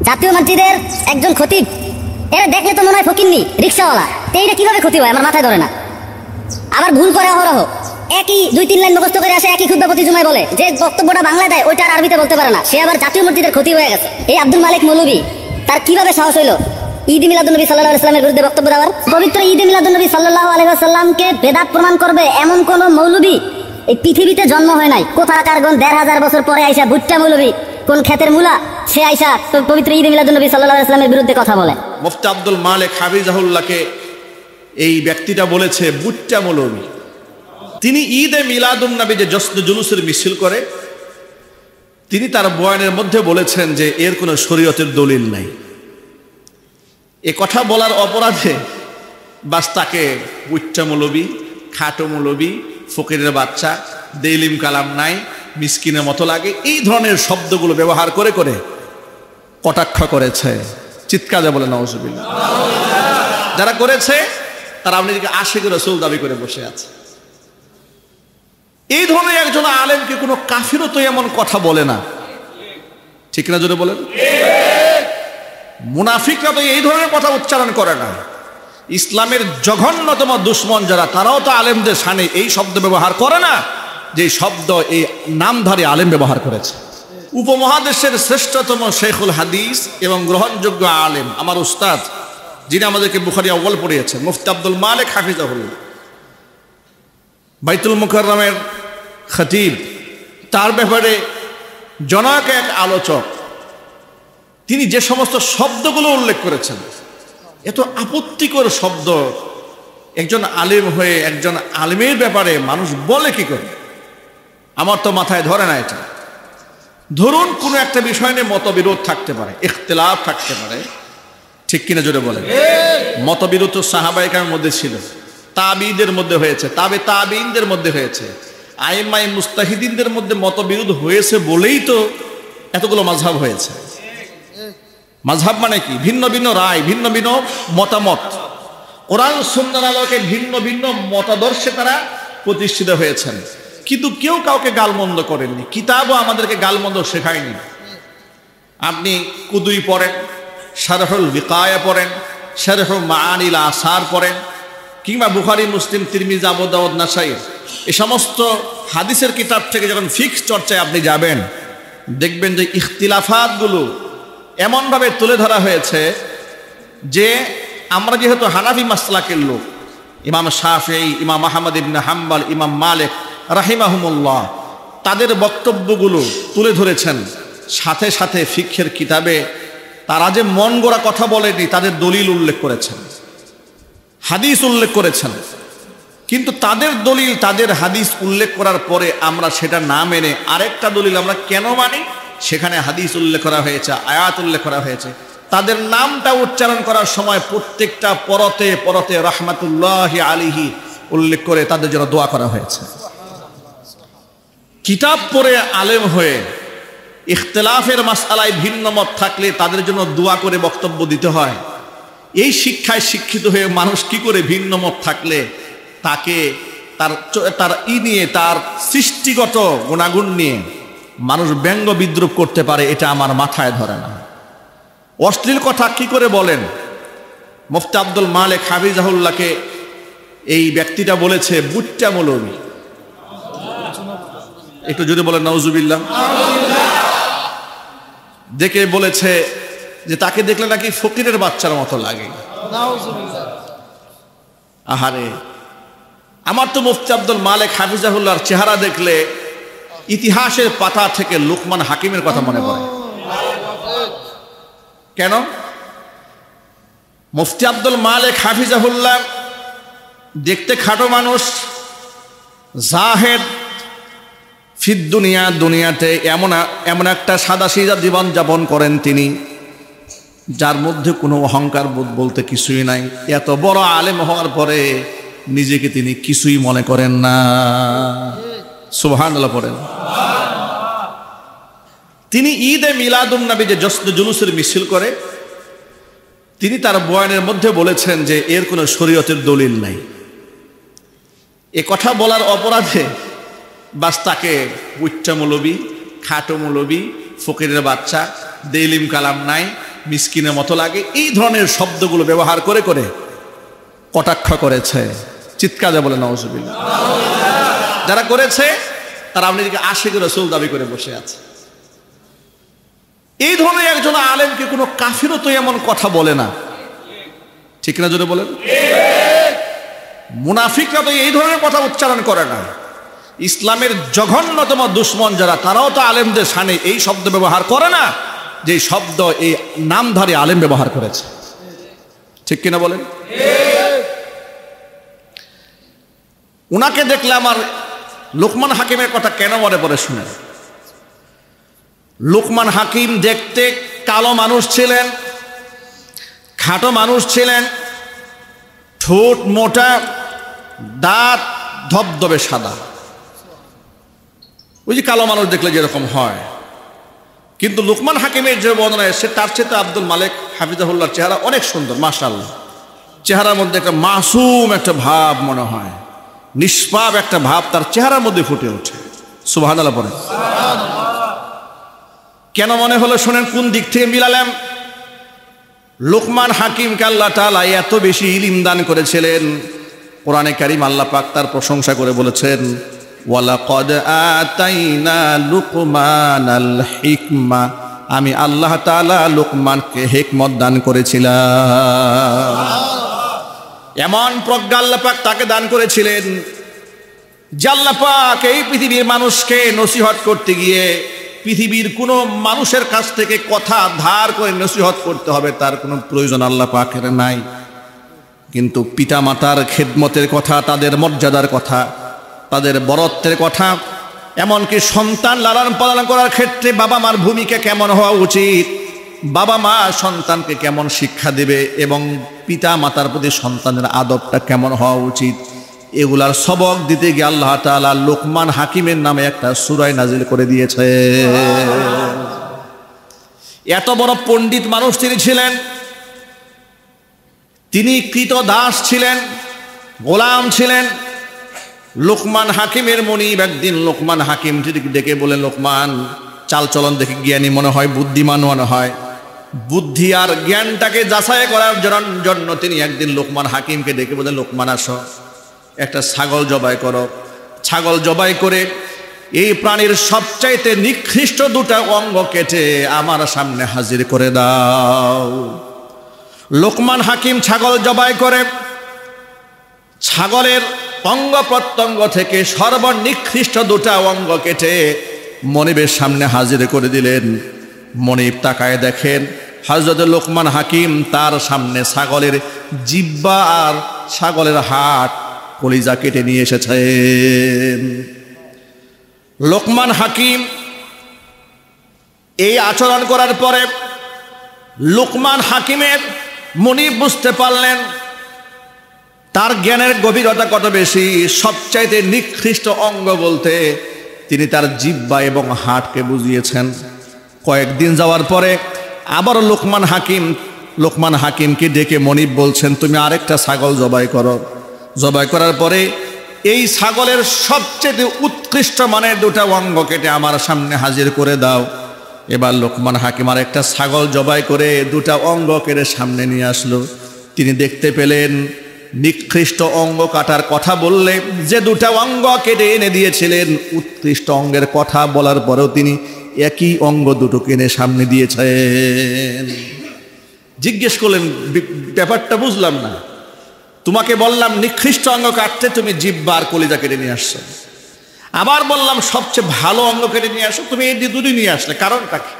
জাতীয় মসজিদের একজন খতিব, এরা দেখলে তো মনে হয় ফকিন্নি রিক্সাওয়ালা। এইটা কিভাবে ক্ষতি হয় আমার মাথায় ধরে না। আবার ভুল করে অহরহ, একই 2-3 লাইন মুখস্থ করে আসে, একই খুতবা প্রতি জুমায় বলে। যে বক্তব্যটা বাংলায় দেয় ওইটা আর আরবিতে বলতে পারে না, সে আবার জাতীয় মসজিদের ক্ষতি হয়ে গেছে। এই আব্দুল মালিক মৌলভী, তার কিভাবে সাহস হইল ঈদ মিলাদুন্নবী সাল্লাল্লাহু আলাইহি ওয়াসাল্লামের বিরুদ্ধে বক্তব্য দেওয়ার? পবিত্র ঈদ মিলাদুন্নবী সাল্লাল্লাহু আলাইহি ওয়াসাল্লামকে বেদাত প্রমাণ করবে এমন কোন মৌলভী এই পৃথিবীতে জন্ম হয় নাই। কোথাকার 1500 বছর পরে আইসা ভুট্টা মৌলভী, কোন ক্ষেতের মূলা, সে আইসা পবিত্র ঈদ মিলাদুন্নবী সাল্লাল্লাহু আলাইহি ওয়াসাল্লামের বিরুদ্ধে কথা বলে। মুফতি আব্দুল মালিক হাফিজাহুল্লাহকে এই ব্যক্তিটা বলেছে ভুট্টা মৌলভী। তিনি ঈদে মিলাদুন্নবী যে জশ্ন জুলুসের মিছিল করে, তিনি তার বয়ানের মধ্যে বলেছেন যে এর কোনো শরীয়তের দলিল নাই। এ কথা বলার অপরাধে বাস তাকে ভুট্টা মৌলভী, খাটো মৌলভী, ফকিরের বাচ্চা, দেইলিম কালাম নাই, মিসকিনের মতো লাগে, এই ধরনের শব্দগুলো ব্যবহার করে করে কটাক্ষ করেছে। চিৎকারে বলে নাউজুবিল্লাহ। যারা করেছে তারা নিজেকে আশিক রাসূল দাবি করে বসে আছে। এই ধরনের একজন আলেমকে কোনো কাফিরও তো এমন কথা বলে না, ঠিক না? জোরে বলেন। মুনাফিকরা তো এই ধরনের কথা উচ্চারণ করে না। ইসলামের জঘন্যতম দুশ্মন যারা, তারাও তো আলেমদের শানে এই শব্দ ব্যবহার করে না যে শব্দ এই নামধারী আলেম ব্যবহার করেছে। উপমহাদেশের শ্রেষ্ঠতম শেখুল হাদিস এবং গ্রহণযোগ্য আলেম, আমার উস্তাদ, যিনি আমাদেরকে বুখারী আউয়াল পড়িয়েছেন, মুফতি আব্দুল মালিক হাফিজাহুল্লাহ, বাইতুল মুকাররমের খতিব, তার ব্যাপারে জনক এক আলোচক, তিনি যে সমস্ত শব্দগুলো উল্লেখ করেছেন, এত আপত্তিকর শব্দ একজন আলেম হয়ে একজন আলেমের ব্যাপারে মানুষ বলে কি করে? আমার তো মাথায় ধরে না এটা। ধরুন কোনো একটা বিষয় নিয়ে মতবিরোধ থাকতে পারে, ইখতিলাফ থাকতে পারে, ঠিক কিনা জোরে বলেন। মতবিরোধ তো সাহাবায়ে কেরামের মধ্যে ছিল, তাবিঈদের মধ্যে হয়েছে, তাবিঈনদের মধ্যে হয়েছে, আইম্মায়ে মুজতাহিদিনদের মধ্যে মতবিরোধ হয়েছে বলেই তো এতগুলো মাযহাব হয়েছে। মাযহাব মানে কি? ভিন্ন ভিন্ন রায়, ভিন্ন ভিন্ন মতামত, কোরআন সুন্নাহর আলোকে ভিন্ন ভিন্ন মতাদর্শে তারা প্রতিষ্ঠিত হয়েছেন। কিন্তু কেউ কাউকে গালমন্দ করেননি, কিতাবও আমাদেরকে গালমন্দ শেখায়নি। আপনি কুদুই পড়েন, শারহুল বিকায়া পড়েন, শারহুল মাআনিল আসার পড়েন, কিংবা বুখারী, মুসলিম, তিরমিজি, আবু দাউদ, নাসাঈ, এই সমস্ত হাদিসের কিতাব থেকে যখন ফিকহ চর্চায় আপনি যাবেন, দেখবেন যে ইখতিলাফাতগুলো এমনভাবে তুলে ধরা হয়েছে যে আমরা যেহেতু হানাফি মাসলাকের লোক, ইমাম শাফিঈ, ইমাম আহমদ ইবনে হাম্বল, ইমাম মালিক রাহিমাহুমুল্লাহ, তাদের বক্তব্যগুলো তুলে ধরেছেন। সাথে সাথে ফিকহের কিতাবে তারা যে মন গড়া কথা বলেনি, তাদের দলিল উল্লেখ করেছেন, হাদিস উল্লেখ করেছেন। কিন্তু তাদের দলিল, তাদের হাদিস উল্লেখ করার পরে আমরা সেটা না মেনে আরেকটা দলিল আমরা কেন মানি? সেখানে হাদিস উল্লেখ করা হয়েছে, আয়াত উল্লেখ করা হয়েছে, তাদের নামটা উচ্চারণ করার সময় প্রত্যেকটা পরতে পরতে রাহমাতুল্লাহি আলাইহি উল্লেখ করে তাদের জন্য দোয়া করা হয়েছে। কিতাব পড়ে আলেম হয়ে ইখতিলাফের মাসআলায় ভিন্ন মত থাকলে তাদের জন্য দোয়া করে বক্তব্য দিতে হয়। এই শিক্ষায় শিক্ষিত হয়ে মানুষ কি করে ভিন্ন মত থাকলে তাকে তার নিয়ে, তার সৃষ্টিগত গুণাগুণ নিয়ে মানুষ ব্যঙ্গ বিদ্রুপ করতে পারে, এটা আমার মাথায় ধরে না। অশ্লীল কথা কি করে বলেন? মুফতি আব্দুল মালিক হাফিজাহুল্লাহকে এই ব্যক্তিটা বলেছে ভুট্টা মৌলভী। একটু যদি বলেন নাউজুবিল্লাহ। দেখে বলেছে যে তাকে দেখলে নাকি ফকিরের বাচ্চার মতো লাগে। আহারে, আমার তো মুফতি আব্দুল মালিক হাফিজাহুল্লাহর চেহারা দেখলে ইতিহাসের পাতা থেকে লুকমান হাকিমের কথা মনে পড়ে। কেন? মুফতি আব্দুল মালিক হাফিজাহুল্লাহ দেখতে খাটো মানুষ, জাহেদ ফিদ দুনিয়া, দুনিয়াতে এমন একটা সাদাসিধা জীবন যাপন করেন তিনি, যার মধ্যে কোনো অহংকার বোধ বলতে কিছুই নাই। এত বড় আলেম হওয়ার পরে নিজেকে তিনি কিছুই মনে করেন না। সুবহানাল্লাহ পড়েন। তিনি ঈদে মিলাদুন্নবী যে জশ্ন জুলুসের মিছিল করে, তিনি তার বয়ানের মধ্যে বলেছেন যে এর কোনো শরীয়তের দলিল নাই। এ কথা বলার অপরাধে বাস তাকে ভুট্টা মৌলভী, খাটো মৌলভী, ফকিরের বাচ্চা, দেইলিম কালাম নাই, মিসকিনের মতো লাগে, এই ধরনের শব্দগুলো ব্যবহার করে করে কটাক্ষ করেছে। চিৎকারে বলে নাউজুবিল্লাহ। যারা করেছে তারা আপনাদেরকে আশিক রাসূল দাবি করে বসে আছে। এই ধরনের একজন আলেমকে কোনো কাফিরও তো এমন কথা বলে না, ঠিক না? জোরে বলেন। মুনাফিকরা তো এই ধরনের কথা উচ্চারণ করে না। ইসলামের জঘন্যতম দুশ্মন যারা, তারাও তো আলেমদের শানে এই শব্দ ব্যবহার করে না যে শব্দ এই নামধারী আলেম ব্যবহার করেছে, ঠিক কিনা বলেন? উনাকে দেখলে আমার লোকমান হাকিমের কথা কেন মনে পড়ে শুনেন। লোকমান হাকিম দেখতে কালো মানুষ ছিলেন, খাটো মানুষ ছিলেন, ঠোঁট মোটা, দাঁত ধবধবে সাদা, ওই যে কালো মানুষ দেখলে যেরকম হয়। কিন্তু লোকমান হাকিমের যে বর্ণনা এসেছে তার চেয়ে আব্দুল মালিক হাফিজাহুল্লাহর চেহারা অনেক সুন্দর, মাশাআল্লাহ। চেহারার মধ্যে একটা মাসুম একটা ভাব মনে হয়, নিষ্পাপ একটা ভাব তার চেহারার মধ্যে ফুটে ওঠে। সুবহানাল্লাহ পড়ে। কেন মনে হলো শোনেন, কোন দিক থেকে মিলালাম। লোকমান হাকিমকে আল্লাহ তাআলা এত বেশি ইলম দান করেছিলেন, কোরআনে কারীম আল্লাহ পাক তার প্রশংসা করে বলেছেন, ওয়ালাকাদ আতাইনা লুকমানাল হিকমা, আমি আল্লাহ তাআলা লোকমানকে হিকমত দান করেছিলাম। এমন প্রজ্ঞা আল্লাহ পাক তাকে দান করেছিলেন যে আল্লাহ পাক এই পৃথিবীর মানুষকে নসিহত করতে গিয়ে পৃথিবীর কোনো মানুষের কাছ থেকে কথা ধার করে নসিহত করতে হবে তার কোনো প্রয়োজন আল্লাহ পাকের নাই। কিন্তু পিতা মাতার খেদমতের কথা, তাদের মর্যাদার কথা, তাদের বরত্বের কথা, এমনকি সন্তান লালন পালন করার ক্ষেত্রে বাবা মার ভূমিকা কেমন হওয়া উচিত, বাবা মা সন্তানকে কেমন শিক্ষা দেবে এবং পিতা মাতার প্রতি সন্তানের আদবটা কেমন হওয়া উচিত, এগুলার সবক দিতে গিয়ে আল্লাহ তাআলা লোকমান হাকিমের নামে একটা সূরা নাজিল করে দিয়েছে। এত বড় পণ্ডিত মানুষ তিনি ছিলেন, তিনি কৃতদাস ছিলেন, গোলাম ছিলেন। লোকমান হাকিমের মনিব একদিন লোকমান হাকিম ডেকে বলেন, লোকমান, চালচলন দেখে জ্ঞানী মনে হয়, বুদ্ধিমান মনে হয়, বুদ্ধি আর জ্ঞানটাকে যাচাই করার জন্য তিনি একদিন লোকমান হাকিমকে ডেকে বলেন, লোকমান আসো, একটা ছাগল জবাই করো। ছাগল জবাই করে এই প্রাণীর সবচাইতে নিকৃষ্ট দুটা অঙ্গ কেটে আমার সামনে হাজির করে দাও। লোকমান হাকিম ছাগল জবাই করে ছাগলের অঙ্গ প্রত্যঙ্গ থেকে সর্বনিকৃষ্ট দুটা অঙ্গ কেটে মনিবের সামনে হাজির করে দিলেন। মনিব তাকায় দেখেন হযরত লোকমান হাকিম তার সামনে ছাগলের জিহ্বা আর ছাগলের হাট কলিজা কেটে নিয়ে এসেছেন। লোকমান হাকিম এই আচরণ করার পরে লোকমান হাকিমের মনিব বুঝতে পারলেন তার জ্ঞানের গভীরতা কত বেশি। সবচাইতে নিকৃষ্ট অঙ্গ বলতে তিনি তার জিহ্বা এবং হাটকে বুঝিয়েছেন। কয়েকদিন যাওয়ার পরে আবার লোকমান হাকিমকে ডেকে মনিব বলছেন, তুমি আরেকটা ছাগল জবাই করো। জবাই করার পরে এই ছাগলের সবচেয়ে উৎকৃষ্ট মানের দুটা অঙ্গ কেটে আমার সামনে হাজির করে দাও। এবার লোকমান হাকিম আর একটা ছাগল জবাই করে দুটা অঙ্গ কেটে সামনে নিয়ে আসলো। তিনি দেখতে পেলেন নিকৃষ্ট অঙ্গ কাটার কথা বললে যে দুটা অঙ্গ কেটে এনে দিয়েছিলেন, উৎকৃষ্ট অঙ্গের কথা বলার পরেও তিনি একই অঙ্গ দুটো কিনে সামনে দিয়েছেন। জিজ্ঞেস করলেন, ব্যাপারটা বুঝলাম না, তোমাকে বললাম নিকৃষ্ট অঙ্গ কাটতে, তুমি জিহ্বা আর কলিজা কেটে নিয়ে আসছো। আবার বললাম সবচেয়ে ভালো অঙ্গ কেটে নিয়ে আসো, তুমি এই দুটোই নিয়ে আসলে, কারণটা কি?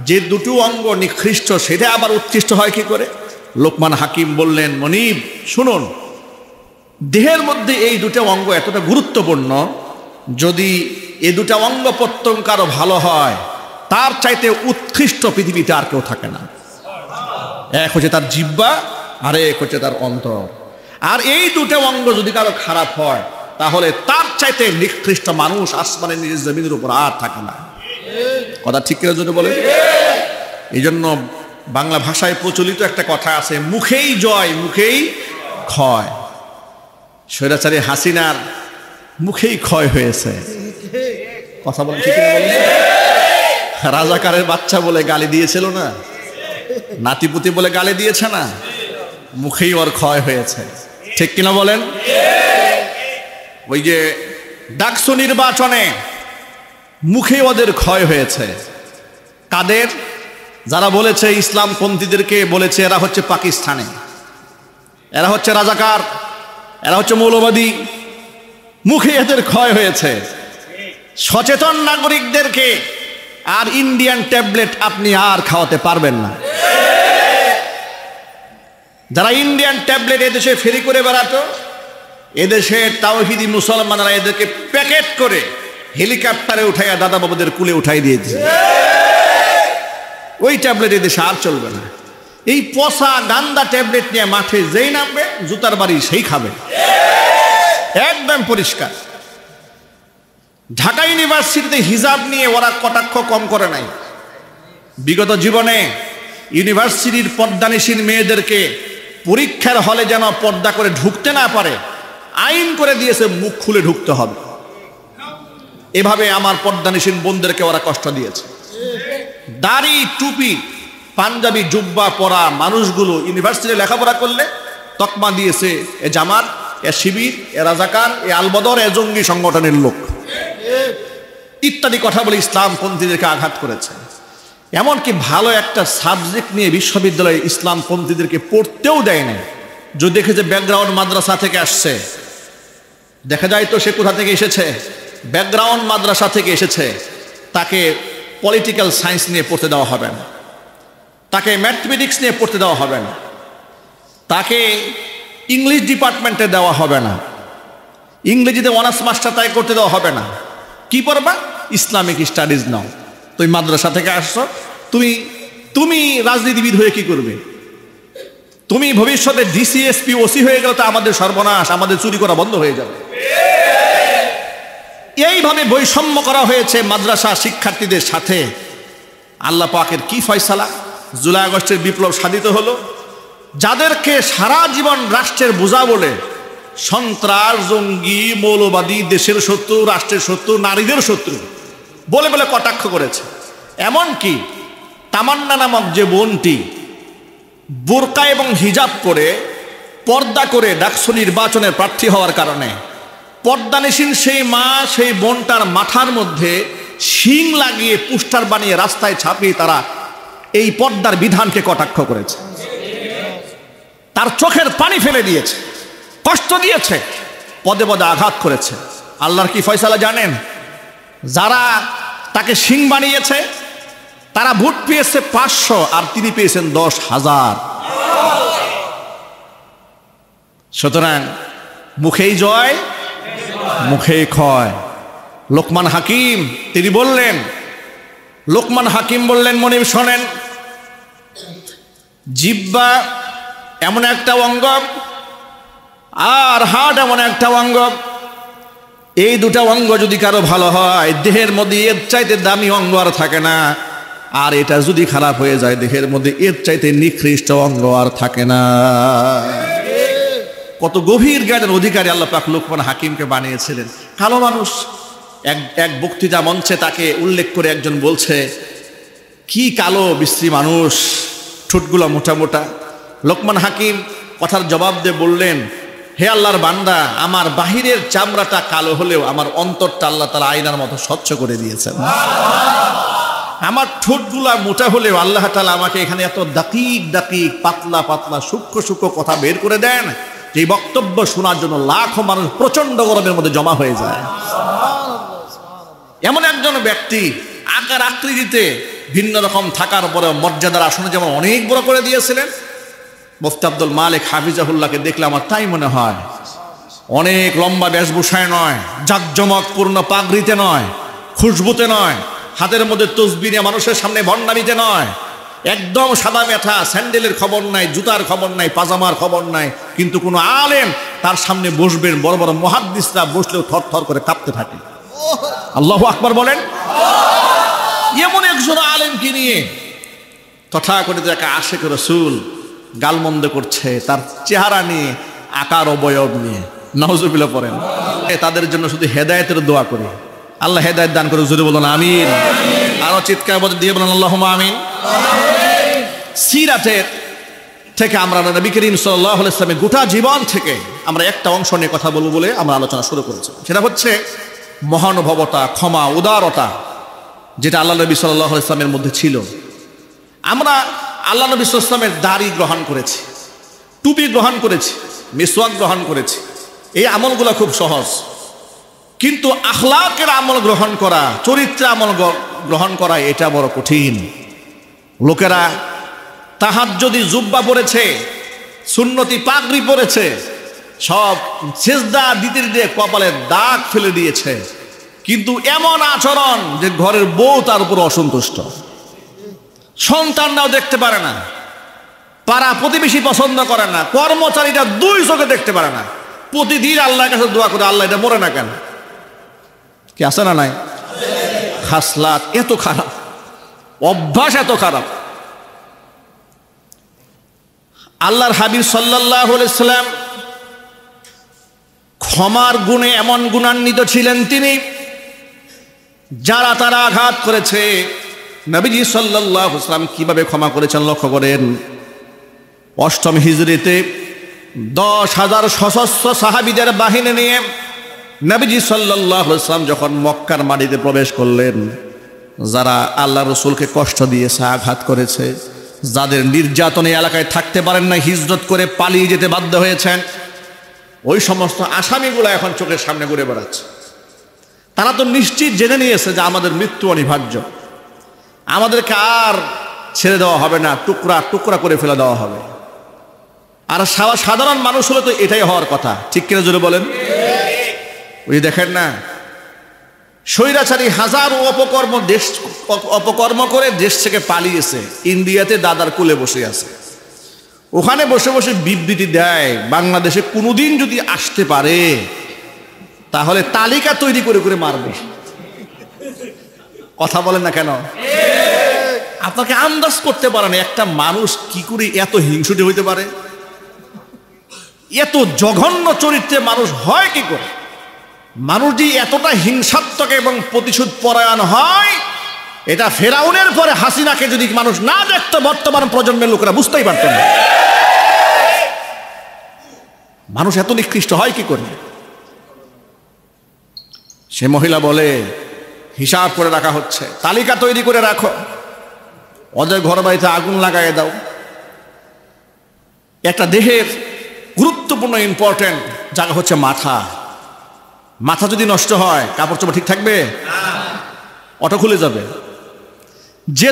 যে দুটো অঙ্গ নিকৃষ্ট সেটা আবার উৎকৃষ্ট হয় কি করে? লোকমান হাকিম বললেন, মনিব শুনুন, দেহের মধ্যে এই দুটো অঙ্গ এতটা গুরুত্বপূর্ণ, যদি এই দুটা অঙ্গ প্রত্যঙ্গ আরো ভালো হয় তার চাইতে উৎকৃষ্ট পৃথিবীতে আর কেউ থাকে না। এক হচ্ছে তার জিহ্বা আর এক হচ্ছে তার অন্তর। আর এই দুটো অঙ্গ যদি কারো খারাপ হয় তাহলে তার চাইতে নিকৃষ্ট মানুষ আসমানের নিজ জমিনের উপর আর থাকে না। কথা ঠিক করে যদি বলে। এই জন্য বাংলা ভাষায় প্রচলিত একটা কথা আছে, মুখেই জয় মুখেই ক্ষয়। স্বৈরাচারী হাসিনার মুখেই ক্ষয় হয়েছে। কথা বলেন ঠিক না বলেন? রাজাকারের বাচ্চা বলে গালি দিয়েছিল না, নাতিপুতি বলে গালি দিয়েছে না, মুখেই ওর ক্ষয় হয়েছে। ঠিক কিনা বলেন? ওই যে ডাকসু নির্বাচনে মুখে ওদের ক্ষয় হয়েছে। কাদের? যারা বলেছে ইসলামপন্থীদেরকে বলেছে এরা হচ্ছে পাকিস্তানে, এরা হচ্ছে রাজাকার, এরা হচ্ছে মৌলবাদী, মুখে এদের ক্ষয় হয়েছে। সচেতন নাগরিকদেরকে আর ইন্ডিয়ান ট্যাবলেট আপনি আর খাওয়াতে পারবেন না। যারা ইন্ডিয়ান ট্যাবলেট এদেশে ফ্রি করে বেড়াতো, এদেশে তাওহীদি মুসলমানরা এদেরকে প্যাকেট করে হেলিকপ্টারে উঠাইয়া দাদা বাবুদের কুলে উঠাই দিয়েছে। ওই ট্যাবলেট এদেশে আর চলবে না। এই পচা গান্দা ট্যাবলেট নিয়ে মাঠে যেই নামবে জুতার বাড়ি সেই খাবে, একদম পরিষ্কার। ঢাকা ইউনিভার্সিটিতে হিজাব নিয়ে ওরা কটাক্ষ কম করে নাই। বিগত জীবনে ইউনিভার্সিটির পর্দানিসীন মেয়েদেরকে পরীক্ষার হলে যেন পর্দা করে ঢুকতে না পারে আইন করে দিয়েছে, মুখ খুলে ঢুকতে হবে। এভাবে আমার পর্দানিসীন বোনদেরকে ওরা কষ্ট দিয়েছে। দাড়ি, টুপি, পাঞ্জাবি, জুব্বা পরা মানুষগুলো ইউনিভার্সিটি লেখাপড়া করলে তকমা দিয়েছে এ জামাত, এ শিবির, এ রাজাকার, এ আলবদর, এ জঙ্গি সংগঠনের লোক ইত্যাদি কথা বলে ইসলামপন্থীদেরকে আঘাত করেছে। এমনকি ভালো একটা সাবজেক্ট নিয়ে বিশ্ববিদ্যালয়ে ইসলামপন্থীদেরকে পড়তেও দেয় না। যদি দেখে যে ব্যাকগ্রাউন্ড মাদ্রাসা থেকে আসছে, দেখা যায় তো সে কোথা থেকে এসেছে, ব্যাকগ্রাউন্ড মাদ্রাসা থেকে এসেছে, তাকে পলিটিক্যাল সায়েন্স নিয়ে পড়তে দেওয়া হবে না, তাকে ম্যাথমেটিক্স নিয়ে পড়তে দেওয়া হবে না, তাকে ইংলিশ ডিপার্টমেন্টে দেওয়া হবে না, ইংরেজিতে অনার্স মাস্টার তাই করতে দেওয়া হবে না। কি পড়বা? ইসলামিক স্টাডিজ নাও। তুমি মাদ্রাসা থেকে আসছো, তুমি রাজনীতিবিদ হয়ে কি করবে? তুমি ভবিষ্যতে ডিসিএসপি, ওসি হয়ে গেলে তো আমাদের সর্বনাশ, আমাদের চুরি করা বন্ধ হয়ে যাবে। এইভাবে বৈষম্য করা হয়েছে মাদ্রাসা শিক্ষার্থীদের সাথে। আল্লাহ পাকের কি ফয়সালা! জুলাই আগস্টের বিপ্লব সাধিত হলো। যাদেরকে সারা জীবন রাষ্ট্রের বোঝা বলে সন্ত্রাস, জঙ্গি, মৌলবাদী, দেশের শত্রু, রাষ্ট্রের শত্রু, নারীদের শত্রু বলে বলে কটাক্ষ করেছে। এমনকি তামান্না নামক যে বোনটি বোরকা এবং হিজাব করে পর্দা করে ডাকসু নির্বাচনের প্রার্থী হওয়ার কারণে পর্দানিসীন সেই মা, সেই বোনটার মাথার মধ্যে শিং লাগিয়ে পোস্টার বানিয়ে রাস্তায় ছাপিয়ে তারা এই পর্দার বিধানকে কটাক্ষ করেছে। তার চোখের পানি ফেলে দিয়েছে, কষ্ট দিয়েছে, পদে পদে আঘাত করেছে। আল্লাহর কি ফয়সালা জানেন? যারা তাকে শিং বানিয়েছে তারা ভোট পেয়েছে 500 আর তিনি পেয়েছেন 10,000। সুতরাং মুখেই জয়, মুখেই ক্ষয়। লোকমান হাকিম তিনি বললেন, লোকমান হাকিম বললেন, মনিব শোনেন, জিহ্বা এমন একটা অঙ্গ আর হার্ট এমন একটা অঙ্গ, এই দুটা অঙ্গ যদি কারো ভালো হয় দেহের মধ্যে এর চাইতে দামি অঙ্গ আর থাকে না, আর এটা যদি খারাপ হয়ে যায় দেহের মধ্যে এর চাইতে নিকৃষ্ট অঙ্গ আর থাকে না। কত গভীর জ্ঞানের অধিকারী আল্লাহ পাক লোকমান হাকিমকে বানিয়েছিলেন। কালো মানুষ। এক বক্তৃতা মঞ্চে তাকে উল্লেখ করে একজন বলছে, কি কালো বিশ্রী মানুষ, ঠোঁটগুলো মোটা মোটা। লোকমান হাকিম কথার জবাব দিয়ে বললেন, হে আল্লাহর বান্দা, আমার বাহিরের চামড়াটা কালো হলেও আমার অন্তরটা আল্লাহ তাআলা আয়নার মতো স্বচ্ছ করে দিয়েছেন। আমার ঠোঁটগুলা মোটা হলেও আল্লাহ তাআলা আমাকে এখানে এত দাকিক দাকিক, পাতলা পাতলা, সূক্ষ্ম সূক্ষ্ম কথা বের করে দেন যে বক্তব্য শোনার জন্য লাখো মানুষ প্রচন্ড গরমের মধ্যে জমা হয়ে যায়। এমন একজন ব্যক্তি আকার আকৃতিতে ভিন্ন রকম থাকার পরে মর্যাদার আসনে যেমন অনেক বড় করে দিয়েছিলেন, মুফতি আব্দুল মালিক হাফিজাহুল্লাহকে দেখলে আমার তাই মনে হয়। অনেক লম্বা বেশভূষায় নয়, জাঁকজমকপূর্ণ পাগড়িতে নয়, খুশবুতে নয়, হাতের মধ্যে তসবিহ নিয়ে মানুষের সামনে ভণ্ডামিতে নয়, একদম সাদা মেঠা, স্যান্ডেলের খবর নাই, জুতার খবর নাই, পাজামার খবর নাই, কিন্তু কোনো আলেম তার সামনে বসবেন, বড় বড় মুহাদ্দিসরা বসলেও থর থর করে কাঁপতে থাকে। আল্লাহু আকবার বলেন। এমন একজন আলেমকে নিয়ে তথাকথিত এক আশিক রাসূল গালমন্দ করছে তার চেহারা নিয়ে, আকার অবয়ব নিয়ে। নাউজুবিল্লাহ পড়েন। তাদের জন্য শুধু হেদায়েতের দোয়া করি, আল্লাহ হেদায়েত দান করে। জোরে বলুন আমিন। আরো চিৎকার দিয়ে বলুন আল্লাহুম্মা আমিন। সিরাতের থেকে আমরা নবী করিম সাল্লাল্লাহু আলাইহি ওয়াসাল্লামের গোটা জীবন থেকে আমরা একটা অংশ নিয়ে কথা বলবো বলে আমরা আলোচনা শুরু করেছি। সেটা হচ্ছে মহানুভবতা, ক্ষমা, উদারতা, যেটা আল্লাহ নবী সাল্লাল্লাহু আলাইহি ওয়াসাল্লামের মধ্যে ছিল। আমরা আল্লাহ নবী সাল্লাল্লাহু আলাইহি ওয়াসাল্লামের দাড়ি গ্রহণ করেছি, টুপি গ্রহণ করেছি, মিসওয়াক গ্রহণ করেছি। এই আমলগুলো খুব সহজ, কিন্তু আখলাকের আমল গ্রহণ করা, চরিত্রের আমল গ্রহণ করা এটা বড় কঠিন। লোকেরা তাহাজ্জুদি জুব্বা পরেছে, সুন্নতি পাগড়ি পরেছে, সব সিজদা দিতে দিতে কপালে দাগ ফেলে দিয়েছে, কিন্তু এমন আচরণ যে ঘরের বউ তার উপর অসন্তুষ্ট, সন্তানরাও দেখতে পারে না, পাড়া প্রতিবেশী পছন্দ করে না, কর্মচারীরা দুই চোখে দেখতে পারে না, প্রতিদিন আল্লাহর কাছে দোয়া করে আল্লাহ এটা মরে না কেন। কি আছে না নাই? খাসলাত এত খারাপ, অভ্যাস এত খারাপ। আল্লাহর হাবিব সাল্লাল্লাহু আলাইহি সাল্লাম ক্ষমার গুণে এমন গুণান্বিত ছিলেন তিনি, যারা তারা আঘাত করেছে নবীজি সাল্লাল্লাহু আলাইহি সাল্লাম কিভাবে ক্ষমা করেছেন লক্ষ্য করেন। অষ্টম হিজরিতে 10,000 সশস্ত্র সাহাবীদের বাহিনী নিয়ে নবীজি সাল্লাল্লাহু আলাইহি সাল্লাম যখন মক্কার মাটিতে প্রবেশ করলেন, যারা আল্লাহ রসুলকে কষ্ট দিয়েছে, আঘাত করেছে, যাদের নির্যাতনে এলাকায় থাকতে পারেন না, হিজরত করে পালিয়ে যেতে বাধ্য হয়েছেন, ওই সমস্ত আসামিগুলো এখন চোখের সামনে ঘুরে বেড়াচ্ছে। তারা তো নিশ্চিত জেনে নিয়েছে যে আমাদের মৃত্যু অনিবার্য, আমাদেরকে আর ছেড়ে দেওয়া হবে না, টুকরা টুকরা করে ফেলে দেওয়া হবে। আর সাধারণ মানুষ হলে তো এটাই হওয়ার কথা, ঠিক কিনা জোরে বলেন? ওই দেখেন না, স্বৈরাচারী হাজার অপকর্ম করে দেশ থেকে পালিয়েছে, ইন্ডিয়াতে দাদার কোলে বসে আছে, ওখানে বসে বসে বিবৃতি দেয় বাংলাদেশে কোনোদিন যদি আসতে পারে তাহলে তালিকা তৈরি করে করে মারবে। কথা বলেন না কেন? আপনাকে আন্দাজ করতে পারেন একটা মানুষ কি করে এত হিংসুটে হইতে পারে, এত জঘন্য চরিত্রে মানুষ হয় কি করে? মানুষ যে এতটা হিংসাত্মক এবং প্রতিশোধ পরায়ণ হয়, এটা ফেরাউনের পরে হাসিনাকে যদি মানুষ না দেখতো, বর্তমান প্রজন্মের লোকেরা বুঝতেই পারত না মানুষ এত নিকৃষ্ট হয় কি করে। সে মহিলা বলে হিসাব করে রাখা হচ্ছে, তালিকা তৈরি করে রাখো, ওদের ঘর বাড়িতে আগুন লাগাই দাও। একটা দেহের গুরুত্বপূর্ণ ইম্পর্টেন্ট জায়গা হচ্ছে মাথা। মাথা যদি নষ্ট হয় কাপড় চোপড় ঠিক থাকবে? অটো খুলে যাবে। যে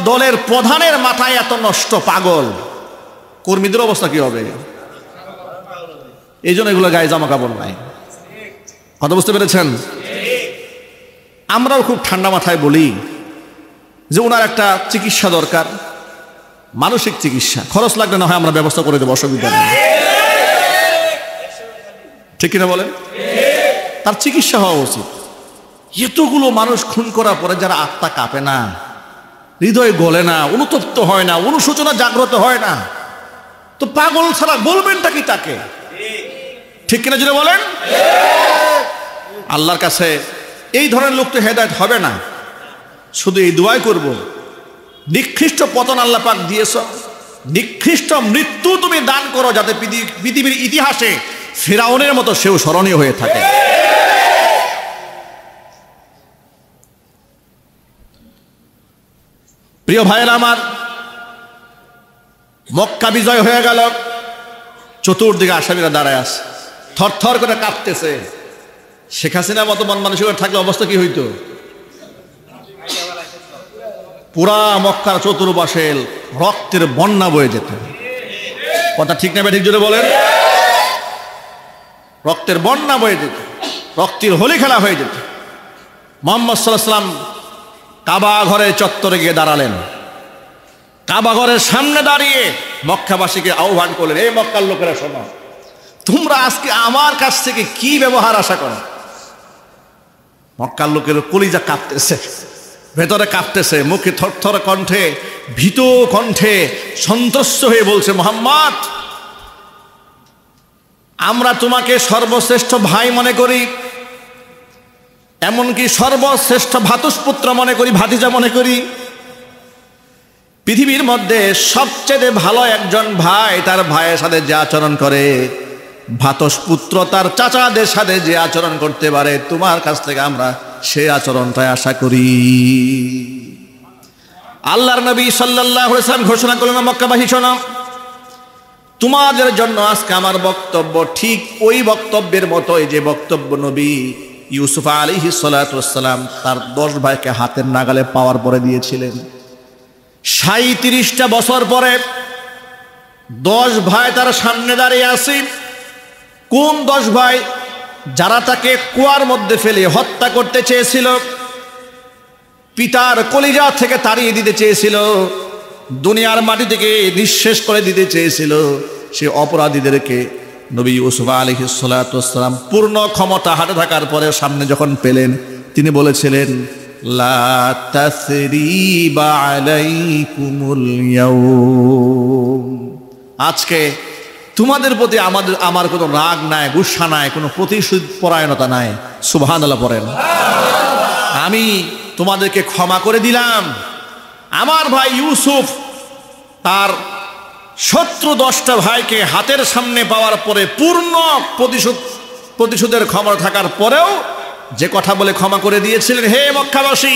দলের প্রধানের মাথায় এত নষ্ট, পাগল, কর্মীদের অবস্থা কি হবে? এই জন্য এগুলো গায়ে জামা কাপড় নাই। কথা বুঝতে পেরেছেন? আমরাও খুব ঠান্ডা মাথায় বলি যে ওনার একটা চিকিৎসা দরকার, মানসিক চিকিৎসা, খরচ লাগলে না হয় আমরা ব্যবস্থা করে দেবো, অসুবিধা নেই, ঠিক কিনা বলেন? তার চিকিৎসা হওয়া উচিত। এতগুলো মানুষ খুন করার পরে যারা আত্মা কাঁপে না, হৃদয় গলে না, অনুতপ্ত হয় না, অনুশোচনা জাগ্রত হয় না, তো পাগল ছাড়া বলবেনটা কি তাকে? ঠিক কিনা যদি বলেন? আল্লাহর কাছে এই ধরনের লোক তো হেদায়েত হবে না। শুধু এই দোয়াই করব, নিকৃষ্ট পতন আল্লাহ পাক দিয়েছ, নিকৃষ্ট মৃত্যু তুমি দান করো, যাতে পৃথিবীর ইতিহাসে ফিরাউনের মতো সেও স্মরণীয় হয়ে থাকে। প্রিয় ভাইয়েরা আমার, মক্কা বিজয় হয়ে গেল, চতুর্দিকে আসামিরা দাঁড়ায় আছে, থরথর করে কাঁপতেছে। শেখ হাসিনার মতো মন মানসিকতা থাকলে অবস্থা কি হইতো? পুরা মক্কার চতুর্পাশে রক্তের বন্যা বয়ে যেত। কথা ঠিক না ঠিক জোরে বলেন? রক্তের বন্যা বয়ে যেত, রক্তের হোলি খেলা হয়ে যেত। মুহাম্মদ সাল্লাল্লাহু আলাইহি ওয়াসাল্লাম কাবা ঘরের চত্বরে গিয়ে দাঁড়ালেন, কাবা ঘরের সামনে দাঁড়িয়ে মক্কাবাসীকে আহ্বান করলেন, এই মক্কার লোকেরা শোনো, তোমরা আজকে আমার কাছ থেকে কি ব্যবহার আশা করো? মক্কার লোকের কলিজা কাঁপতেছে, ভেতরে কাঁপতেছে, মুখে থরথর কণ্ঠে, ভীত কণ্ঠে, সন্ত্রস্ত হয়ে বলছে, মুহাম্মদ, আমরা তোমাকে সর্বশ্রেষ্ঠ ভাই মনে করি, এমনকি সর্বশ্রেষ্ঠ ভ্রাতুষ্পুত্র মনে করি, ভাতিজা মনে করি, পৃথিবীর মধ্যে সবচেয়ে ভালো একজন ভাই তার ভাইয়ের সাথে যে আচরণ করে, ভ্রাতস্পুত্র তার চাচাদের সাথে যে আচরণ করতে পারে, তোমার কাছ থেকে আমরা সেই আচরণটাই আশা করি। আল্লাহর নবী সাল্লাল্লাহু আলাইহি ওয়াসাল্লাম ঘোষণা করলেন, মক্কাবাসী শোনো, তোমাদের জন্য আজকে আমার বক্তব্য ঠিক ওই বক্তব্যের মতোই যে বক্তব্য নবী ইউসুফ আলাইহিস সালাতু ওয়াস সালাম তার 10 ভাইকে হাতের নাগালে পাওয়ার পরে দিয়েছিলেন। 37টা বছর পরে 10 ভাই তার সামনে দাঁড়িয়ে আছে। কোন 10 ভাই? যারা তাকে কুয়ার মধ্যে ফেলে হত্যা করতে চেয়েছিল, পিতার কলিজা থেকে তাড়িয়ে দিতে চেয়েছিল, দুনিয়ার মাটি থেকে নিঃশেষ করে দিতে চেয়েছিল, সে অপরাধীদেরকে নবী ইউসুফ আলাইহিস সালাতু ওয়াস সালাম পূর্ণ ক্ষমতা হাতে থাকার পরে সামনে যখন পেলেন, তিনি বলেছিলেন, লা তাসরিবা আলাইকুমুল ইয়াউম, আজকে তোমাদের প্রতি আমার কোনো রাগ নাই, গুসা নাই, কোনো প্রতিশোধ পরায়ণতা নাই। সুবহানাল্লাহ পড়েন। আমি তোমাদেরকে ক্ষমা করে দিলাম। আমার ভাই ইউসুফ তার শত্রু 10টা ভাইকে হাতের সামনে পাওয়ার পরে পূর্ণ প্রতিশোধের ক্ষমতা থাকার পরেও যে কথা বলে ক্ষমা করে দিয়েছিলেন, হে মক্কাবাসী,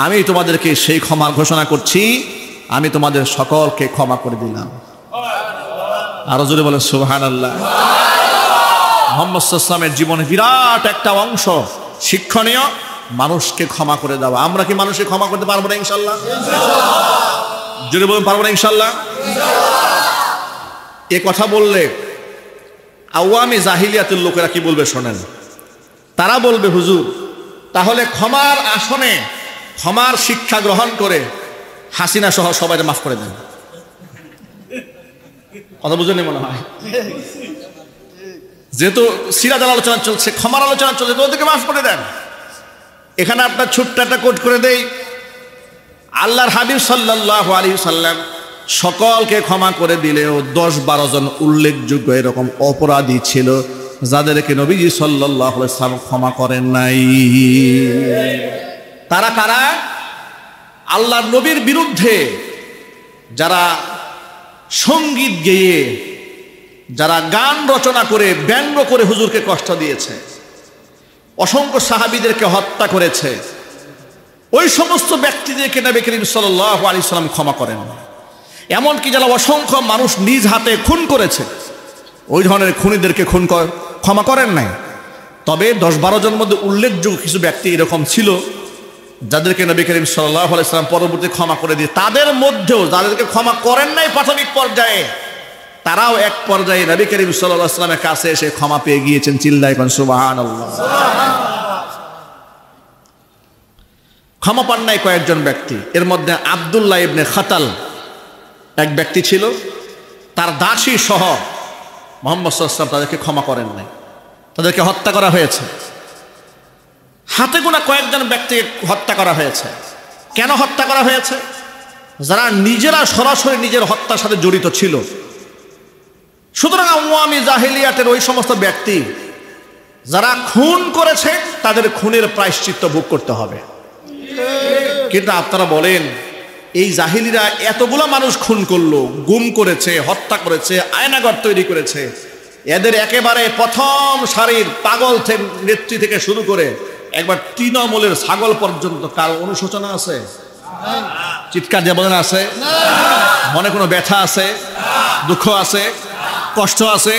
আমি তোমাদেরকে সেই ক্ষমার ঘোষণা করছি, আমি তোমাদের সকলকে ক্ষমা করে দিলাম। আরো জোরে বলেন সুবহানাল্লাহ। মুহাম্মদ সাল্লাল্লাহু আলাইহি ওয়াসাল্লামের জীবনে বিরাট একটা অংশ শিক্ষণীয়, মানুষকে ক্ষমা করে দেওয়া। আমরা কি মানুষকে ক্ষমা করতে পারবো না ইনশাআল্লাহ? জোরে বলুন, পারবো না ইনশাআল্লাহ? এ কথা বললে আওয়ামে জাহিলিয়াতের লোকেরা কি বলবে শোনেন। তারা বলবে, হুজুর তাহলে ক্ষমার আসনে ক্ষমার শিক্ষা গ্রহণ করে হাসিনা সহ সবাই মাফ করে দেন। কথা বুঝেনি মনে হয়? যেহেতু সিরাজাল আলোচনা চলছে, ক্ষমার আলোচনা চলছে, তো ওদেরকে মাফ করে দেন। এখানে আপনার ছোট্ট একটা কোট করে দেই। আল্লাহর হাবিব সাল্লাল্লাহু আলাইহি সাল্লাম সকলকে ক্ষমা করে দিলেও 10-12 জন উল্লেখযোগ্য এরকম অপরাধী ছিল যাদেরকে নবীজি সাল্লাল্লাহু আলাইহি সাল্লাম ক্ষমা করেন নাই। তারা কারা? আল্লাহর নবীর বিরুদ্ধে যারা সঙ্গীত গেয়ে, যারা গান রচনা করে ব্যঙ্গ করে হুজুরকে কষ্ট দিয়েছে, অসংখ্য সাহাবীদেরকে হত্যা করেছে, ওই সমস্ত ব্যক্তিদেরকে নবী করিম সাল্লাল্লাহু আলাইহি সাল্লাম ক্ষমা করেন না। এমনকি যারা অসংখ্য মানুষ নিজ হাতে খুন করেছে, ওই ধরনের খুনিদেরকে ক্ষমা করেন নাই। তবে 10-12 জনের মধ্যে উল্লেখযোগ্য কিছু ব্যক্তি এরকম ছিল যাদেরকে নবী করিম সাল্লাল্লাহু আলাইহি সাল্লাম পরবর্তী ক্ষমা করে দিয়ে, তাদের মধ্যেও যাদেরকে ক্ষমা করেন নাই প্রাথমিক পর্যায়ে, তারাও এক পর্যায়ে নবী করিম সাল্লাল্লাহু আলাইহি সাল্লামের কাছে এসে ক্ষমা পেয়ে গিয়েছেন। চিল্লায় কোন সুবহানাল্লাহ। ক্ষমা পান নাই কয়েকজন ব্যক্তি। এর মধ্যে আব্দুল্লাহ ইবনে খাতাল এক ব্যক্তি ছিল, তার দাসী সহ মুহাম্মদ সাল্লাল্লাহু আলাইহি ওয়াসাল্লাম তাদেরকে ক্ষমা করেন নাই, তাদেরকে হত্যা করা হয়েছে। হাতে গোনা কয়েকজন ব্যক্তিকে হত্যা করা হয়েছে। কেন হত্যা করা হয়েছে? যারা নিজেরা সরাসরি নিজের হত্যার সাথে জড়িত ছিল। সুতরাং আওয়ামী জাহিলিয়াতের ওই সমস্ত ব্যক্তি যারা খুন করেছে তাদের খুনের প্রায়শ্চিত্ত ভোগ করতে হবে। কিন্তু আপনারা বলেন, এই জাহিলিরা এতগুলো মানুষ খুন করলো, গুম করেছে, হত্যা করেছে, আয়নাঘর তৈরি করেছে, এদের একেবারে প্রথম সারির পাগল নেত্রী থেকে শুরু করে একবার তৃণমূলের ছাগল পর্যন্ত কার অনুশোচনা আছে? চিৎকার দিয়ে বলেন আছে? মনে কোনো ব্যথা আছে? দুঃখ আছে? কষ্ট আছে?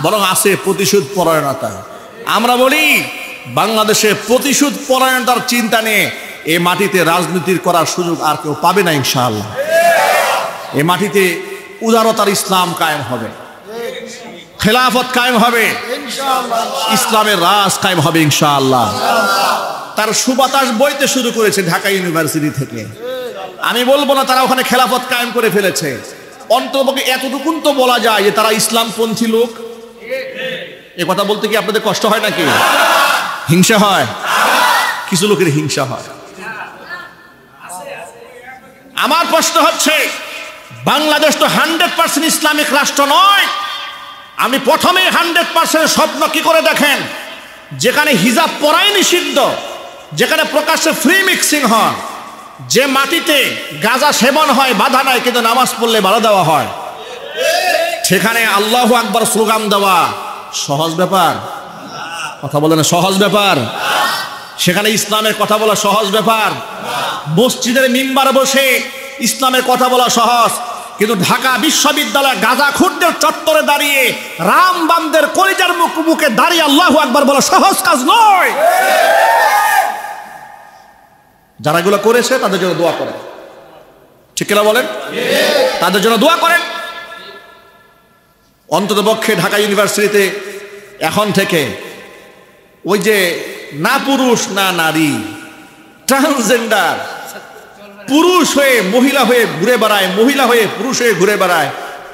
বরং আছে প্রতিশোধ পরায়ণতা। আমরা বলি, বাংলাদেশে প্রতিশোধ পরায়ণতার চিন্তা নিয়ে এই মাটিতে রাজনীতির করার সুযোগ আর কেউ পাবে না ইনশাআল্লাহ। এই মাটিতে উদারতার ইসলাম কায়েম হবে, খেলাফত কায়েম হবে, ইসলামের রাজ কায়েম হবে ইনশাআল্লাহ। তার সুবাতাস বইতে শুরু করেছে ঢাকা ইউনিভার্সিটি থেকে। আমি বলবো না তারা ওখানে খেলাফত কায়েম করে ফেলেছে, অন্ততপক্ষে এতটুকুন তো বলা যায় যে তারা ইসলামপন্থী লোক। এ কথা বলতে কি আপনাদের কষ্ট হয় নাকি? হিংসা হয়? কিছু লোকের হিংসা হয়। আমার প্রশ্ন হচ্ছে, বাংলাদেশ তো 100% ইসলামিক রাষ্ট্র নয়। আপনি প্রথমে 100% স্বপ্ন কি করে দেখেন? যেখানে হিজাব পরাই নিষিদ্ধ, যেখানে প্রকাশ্যে ফ্রি মিক্সিং হয়, যে মাটিতে গাঁজা সেবন হয় বাধা নাই, কিন্তু নামাজ পড়লে বাধা দেওয়া হয়, সেখানে আল্লাহু আকবার স্লোগান দেওয়া সহজ ব্যাপার? কথা বলে না, সহজ ব্যাপার? সেখানে ইসলামের কথা বলা সহজ ব্যাপার? মসজিদের মিম্বারে বসে ইসলামের কথা বলা সহজ, কিন্তু ঢাকা বিশ্ববিদ্যালয় গাঁজাখুরদের চত্বরে দাঁড়িয়ে রামবানদের কলিজার মুখে দাঁড়িয়ে আল্লাহু আকবার বলা সহজ কাজ নয়। যারা এগুলো করেছে তাদের জন্য দোয়া করেন, ঠিক কিনা বলেন? তাদের জন্য দোয়া করেন। অন্তত পক্ষে ঢাকা ইউনিভার্সিটিতে এখন থেকে ওই যে না পুরুষ না নারী, ট্রান্সজেন্ডার, পুরুষ হয়ে মহিলা হয়ে ঘুরে বেড়ায়, মহিলা হয়ে পুরুষ হয়ে ঘুরে বেড়ায়,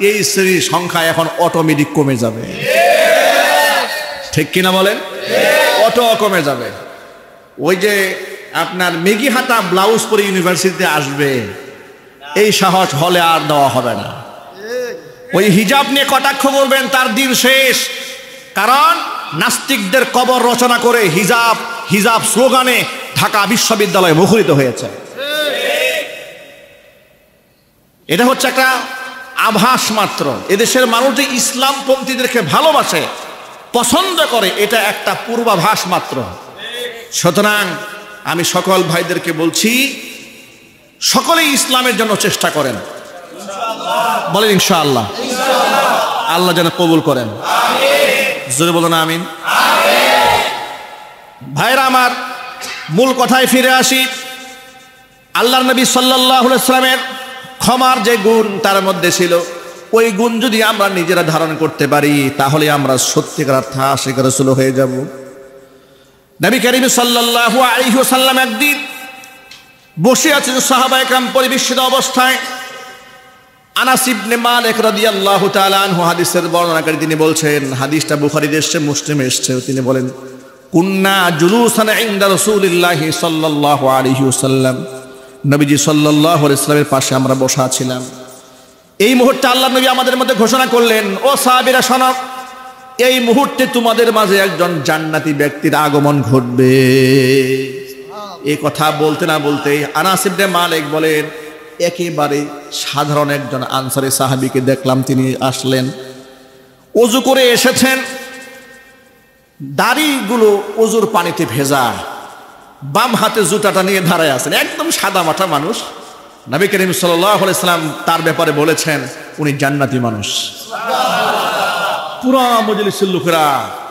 এই শ্রেণীর সংখ্যা এখন অটোমেটিক কমে যাবে, ঠিক কিনা বলেন? অটো কমে যাবে। ওই যে আপনার মেগি হাতা ব্লাউজ পরে ইউনিভার্সিটিতে আসবে, এই সাহস হলে আর দেওয়া হবে না। ওই হিজাব নিয়ে কটাক্ষ করবেন, তার দিন শেষ। কারণ নাস্তিকদের কবর রচনা করে হিজাব হিজাব স্লোগানে ঢাকা বিশ্ববিদ্যালয় মুখরিত হয়েছে। এটা হচ্ছে একটা আভাস মাত্র। এদেশের মানুষ যে ইসলামপন্থীদেরকে ভালোবাসে, পছন্দ করে, এটা একটা পূর্বাভাস মাত্র। সুতরাং আমি সকল ভাইদেরকে বলছি, সকলেই ইসলামের জন্য চেষ্টা করেন, বলেন ইনশাআল্লাহ। আল্লাহ যেন কবুল করেন, জোরে বলেন আমিন। ভাইরা আমার, মূল কথায় ফিরে আসি। আল্লাহর নবী সাল্লাল্লাহু আলাইহি ওয়াসাল্লামের ক্ষমার যে গুণ তার মধ্যে ছিল, ওই গুণ যদি আমরা নিজেরা ধারণ করতে পারি, তাহলে আমরা সত্যিকার অর্থে আশিক রাসূল হয়ে যাব। নবী করিম সাল্লাল্লাহু আলাইহি ওয়াসাল্লাম একদিন বসে আছেন সাহাবায়ে কেরাম পরিবেশিত অবস্থায়। আনাস ইবনে মালিক রাদিয়াল্লাহু তাআলা আনহু হাদিসের বর্ণনাকারী, তিনি বলছেন, হাদিসটা বুখারীতে এসেছে, মুসলিমে এসেছে। তিনি বলেন, কুন্না জুলুসান ইনদা রাসূলিল্লাহি সাল্লাল্লাহু আলাইহি ওয়াসাল্লাম, নবীজি সাল্লাল্লাহু আলাইহি ওয়াসাল্লামের পাশে আমরা বসা ছিলাম। এই মুহূর্তে আল্লাহর নবী আমাদের মধ্যে ঘোষণা করলেন, ও সাহাবীরা শোনো, এই মুহূর্তে তোমাদের মাঝে একজন জান্নাতি ব্যক্তির আগমন ঘটবে। এই কথা বলতে না বলতেই আনাস ইবনে মালিক বলেন, একেবারে সাধারণ একজন আনসারী সাহাবীকে দেখলাম, তিনি আসলেন, ওযু করে এসেছেন, দাড়িগুলো ওযুর পানিতে ভেজা, বাম হাতে জুতাটা নিয়ে দাঁড়ায় আছেন, একদম সাদা মাঠা মানুষ। নবী করিম সাল্লাল্লাহু আলাইহি ওয়াসাল্লাম তার ব্যাপারে বলেছেন, উনি জান্নাতি মানুষ। পুরা মজলিসের লোকেরা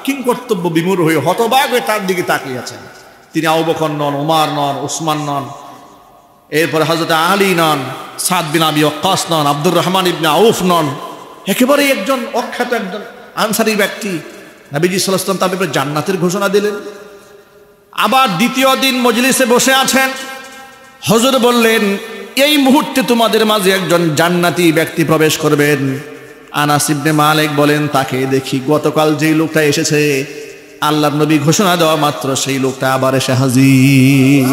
কিংকর্তব্য বিমূঢ় হয়ে হতবাক হয়ে তার দিকে তাকিয়ে আছেন। তিনি আবু বকর নন, ওমর নন, উসমান নন, এরপরে হযরত আলী নন, সাদ বিন আবি ওয়াক্কাস নন, আব্দুর রহমান ইবনে আউফ নন, একেবারে একজন অখ্যাত একজন আনসারী ব্যক্তি। নবীজি সাল্লাল্লাহু আলাইহি ওয়াসাল্লাম তার ব্যাপারে জান্নাতের ঘোষণা দিলেন। আবার দ্বিতীয় দিন মজলিসে বসে আছেন, হুজুর বললেন, এই মুহূর্তে তোমাদের মাঝে একজন জান্নাতি ব্যক্তি প্রবেশ করবেন। আনাস ইবনে মালিক বলেন, তাকে দেখি গতকাল যেই লোকটা এসেছে, আল্লাহর নবী ঘোষণা দেওয়া মাত্র সেই লোকটা আবার এসে হাজির।